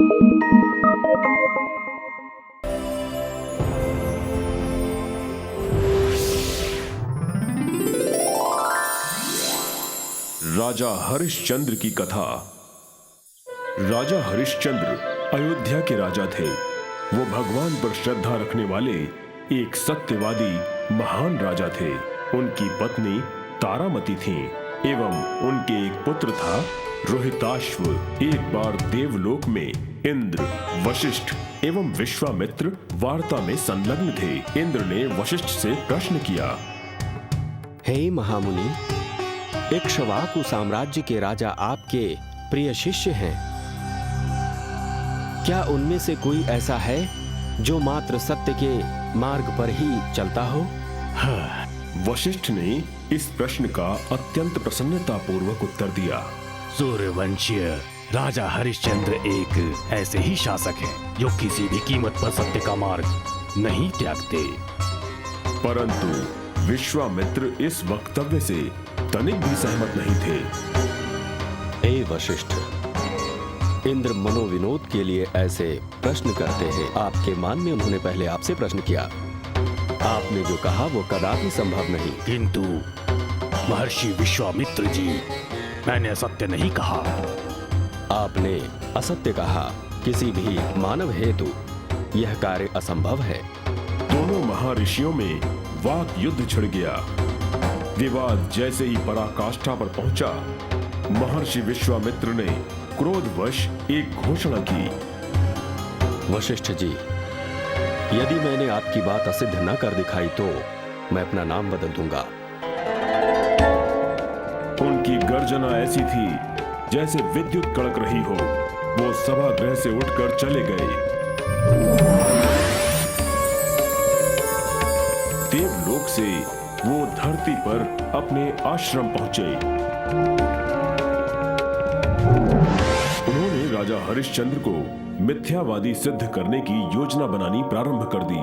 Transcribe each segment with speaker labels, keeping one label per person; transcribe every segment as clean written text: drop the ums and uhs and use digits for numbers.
Speaker 1: राजा हरिश्चंद्र की कथा। राजा हरिश्चंद्र अयोध्या के राजा थे। वो भगवान पर श्रद्धा रखने वाले एक सत्यवादी महान राजा थे। उनकी पत्नी तारामती थी एवं उनके एक पुत्र था रोहिताश्व। एक बार देवलोक में इंद्र, वशिष्ठ एवं विश्वामित्र वार्ता में संलग्न थे। इंद्र ने वशिष्ठ से प्रश्न किया,
Speaker 2: हे महामुनि, इक्ष्वाकु साम्राज्य के राजा आपके प्रिय शिष्य हैं। क्या उनमें से कोई ऐसा है जो मात्र सत्य के मार्ग पर ही चलता हो?
Speaker 1: वशिष्ठ ने इस प्रश्न का अत्यंत प्रसन्नता पूर्वक उत्तर दिया।
Speaker 3: सूर्यवंशीय राजा हरिश्चंद्र एक ऐसे ही शासक हैं जो किसी भी कीमत पर सत्य का मार्ग नहीं त्यागते।
Speaker 1: परंतु विश्वामित्र इस वक्तव्य से तनिक भी सहमत नहीं थे।
Speaker 2: हे वशिष्ठ, इंद्र मनोविनोद के लिए ऐसे प्रश्न करते हैं। आपके मान में उन्होंने पहले आपसे प्रश्न किया। आपने जो कहा वो कदापि संभव नहीं।
Speaker 3: किंतु महर्षि विश्वामित्र जी, मैंने असत्य नहीं कहा।
Speaker 2: आपने असत्य कहा। किसी भी मानव हेतु यह कार्य असंभव है।
Speaker 1: दोनों महर्षियों में वाक युद्ध छिड़ गया। विवाद जैसे ही पराकाष्ठा पर पहुंचा, महर्षि विश्वामित्र ने क्रोधवश एक घोषणा की।
Speaker 2: वशिष्ठ जी, यदि मैंने आपकी बात असिद्ध न कर दिखाई तो मैं अपना नाम बदल दूंगा।
Speaker 1: उनकी गर्जना ऐसी थी जैसे विद्युत कड़क रही हो। वो सभागृह से उठकर चले गए। देवलोक से वो धरती पर अपने आश्रम पहुंचे। उन्होंने राजा हरिश्चंद्र को मिथ्यावादी सिद्ध करने की योजना बनानी प्रारंभ कर दी।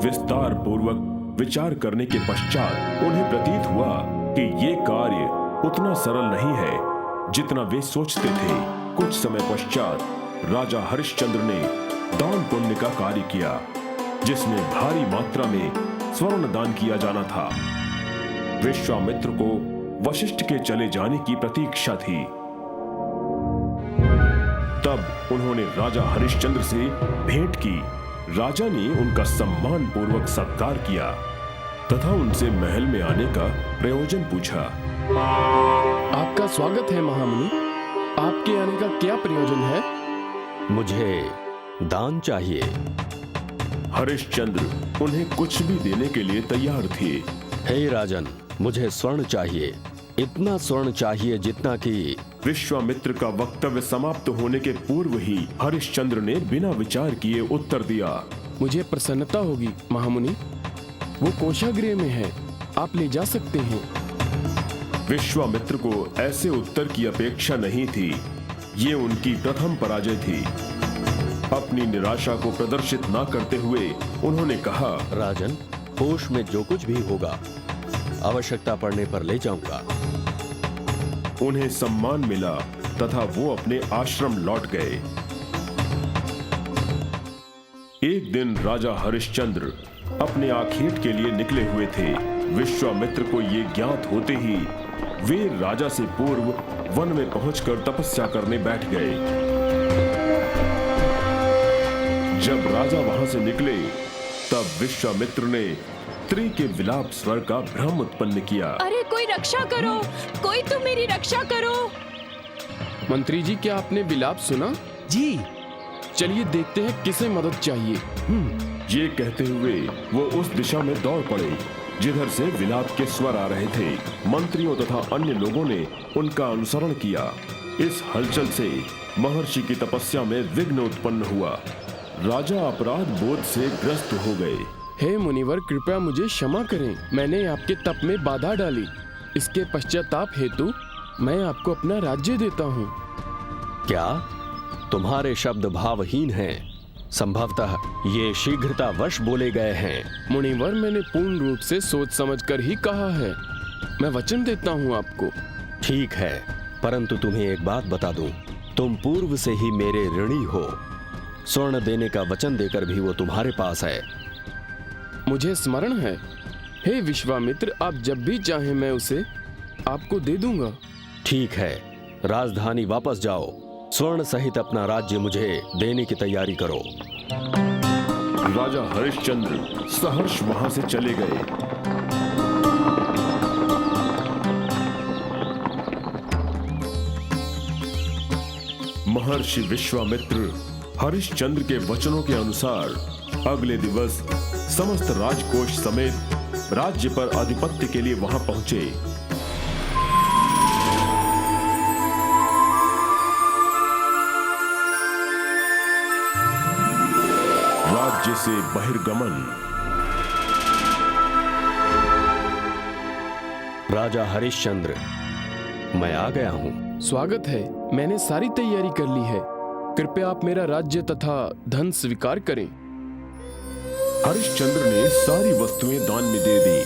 Speaker 1: विस्तार पूर्वक विचार करने के पश्चात उन्हें प्रतीत हुआ कि ये कार्य उतना सरल नहीं है जितना वे सोचते थे। कुछ समय पश्चात राजा हरिश्चंद्र ने दान पुण्य का कार्य किया, जिसमें भारी मात्रा में स्वर्ण दान किया जाना था। विश्वामित्र को वशिष्ठ के चले जाने की प्रतीक्षा थी। तब उन्होंने राजा हरिश्चंद्र से भेंट की। राजा ने उनका सम्मान पूर्वक सत्कार किया तथा उनसे महल में आने का प्रयोजन पूछा।
Speaker 4: आपका स्वागत है महामुनि। आपके आने का क्या प्रयोजन है?
Speaker 2: मुझे दान चाहिए।
Speaker 1: हरिश्चंद्र उन्हें कुछ भी देने के लिए तैयार थे।
Speaker 2: हे राजन, मुझे स्वर्ण चाहिए। इतना स्वर्ण चाहिए जितना कि
Speaker 1: विश्वामित्र का वक्तव्य समाप्त होने के पूर्व ही हरिश्चंद्र ने बिना विचार किए उत्तर दिया।
Speaker 4: मुझे प्रसन्नता होगी महामुनि। वो कोषागृह में है, आप ले जा सकते हैं।
Speaker 1: विश्वामित्र को ऐसे उत्तर की अपेक्षा नहीं थी। ये उनकी प्रथम पराजय थी। अपनी निराशा को प्रदर्शित न करते हुए उन्होंने कहा,
Speaker 2: राजन, कोष में जो कुछ भी होगा आवश्यकता पड़ने पर ले जाऊंगा।
Speaker 1: उन्हें सम्मान मिला तथा वो अपने आश्रम लौट गए। एक दिन राजा हरिश्चंद्र अपने आखेट के लिए निकले हुए थे। विश्वामित्र को ये ज्ञात होते ही वे राजा से पूर्व वन में पहुंचकर तपस्या करने बैठ गए। जब राजा वहां से निकले तब विश्वामित्र ने स्त्री के विलाप स्वर का भ्रम उत्पन्न किया।
Speaker 5: अरे कोई रक्षा करो, कोई तो मेरी रक्षा करो।
Speaker 4: मंत्री जी, क्या आपने विलाप सुना?
Speaker 3: जी।
Speaker 4: चलिए देखते हैं किसे मदद चाहिए।
Speaker 1: ये कहते हुए वो उस दिशा में दौड़ पड़े जिधर से विलाप के स्वर आ रहे थे। मंत्रियों तथा अन्य लोगों ने उनका अनुसरण किया। इस हलचल से महर्षि की तपस्या में विघ्न उत्पन्न हुआ। राजा अपराध बोध से ग्रस्त हो गए।
Speaker 4: हे मुनिवर, कृपया मुझे क्षमा करें। मैंने आपके तप में बाधा डाली। इसके पश्चाताप हेतु मैं आपको अपना राज्य देता हूँ।
Speaker 2: क्या तुम्हारे शब्द भावहीन हैं? संभवतः ये शीघ्रतावश बोले गए हैं।
Speaker 4: मुनिवर, मैंने पूर्ण रूप से सोच समझकर ही कहा है। मैं वचन देता हूँ आपको।
Speaker 2: ठीक है, परंतु तुम्हें एक बात बता दूं, तुम पूर्व से ही मेरे ऋणी हो। स्वर्ण देने का वचन देकर भी वो तुम्हारे पास है।
Speaker 4: मुझे स्मरण है। हे विश्वामित्र, आप जब भी चाहें मैं उसे आपको दे दूंगा।
Speaker 2: ठीक है, राजधानी वापस जाओ। स्वर्ण सहित अपना राज्य मुझे देने की तैयारी करो।
Speaker 1: राजा हरिश्चंद्र सहर्ष वहां से चले गए। महर्षि विश्वामित्र हरिश्चंद्र के वचनों के अनुसार अगले दिवस समस्त राजकोष समेत राज्य पर आधिपत्य के लिए वहां पहुंचे। राज्य से बहिर्गमन।
Speaker 2: राजा हरिश्चंद्र, मैं आ गया हूं।
Speaker 4: स्वागत है। मैंने सारी तैयारी कर ली है। कृपया आप मेरा राज्य तथा धन स्वीकार करें।
Speaker 1: हरिश्चंद्र ने सारी वस्तुएं दान में दे दी,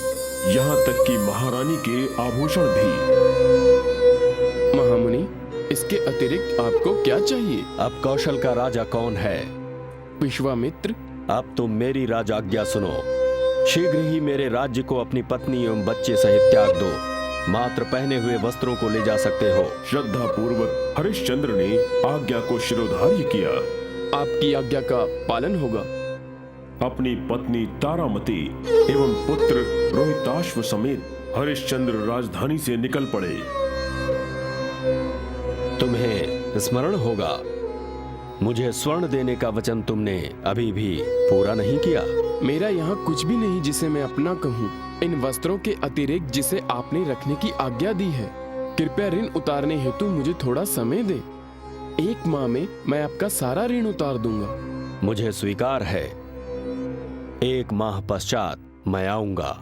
Speaker 1: यहाँ तक कि महारानी के आभूषण भी।
Speaker 4: महामुनि, इसके अतिरिक्त आपको क्या चाहिए?
Speaker 2: अब कौशल का राजा कौन है?
Speaker 4: विश्वामित्र।
Speaker 2: अब तुम मेरी राजाज्ञा सुनो। शीघ्र ही मेरे राज्य को अपनी पत्नी एवं बच्चे सहित त्याग दो। मात्र पहने हुए वस्त्रों को ले जा सकते हो।
Speaker 1: श्रद्धा पूर्वक हरिश्चंद्र ने आज्ञा को शिरोधार्य किया।
Speaker 4: आपकी आज्ञा का पालन होगा।
Speaker 1: अपनी पत्नी तारामती एवं पुत्र रोहिताश्व समेत हरिश्चंद्र राजधानी से निकल पड़े।
Speaker 2: तुम्हें स्मरण होगा, मुझे स्वर्ण देने का वचन तुमने अभी भी पूरा नहीं किया।
Speaker 4: मेरा यहाँ कुछ भी नहीं जिसे मैं अपना कहूँ। इन वस्त्रों के अतिरिक्त जिसे आपने रखने की आज्ञा दी है, कृपया ऋण उतारने हेतु मुझे थोड़ा समय दें। 1 माह में मैं आपका सारा ऋण उतार दूंगा।
Speaker 2: मुझे स्वीकार है। 1 माह पश्चात मैं आऊंगा।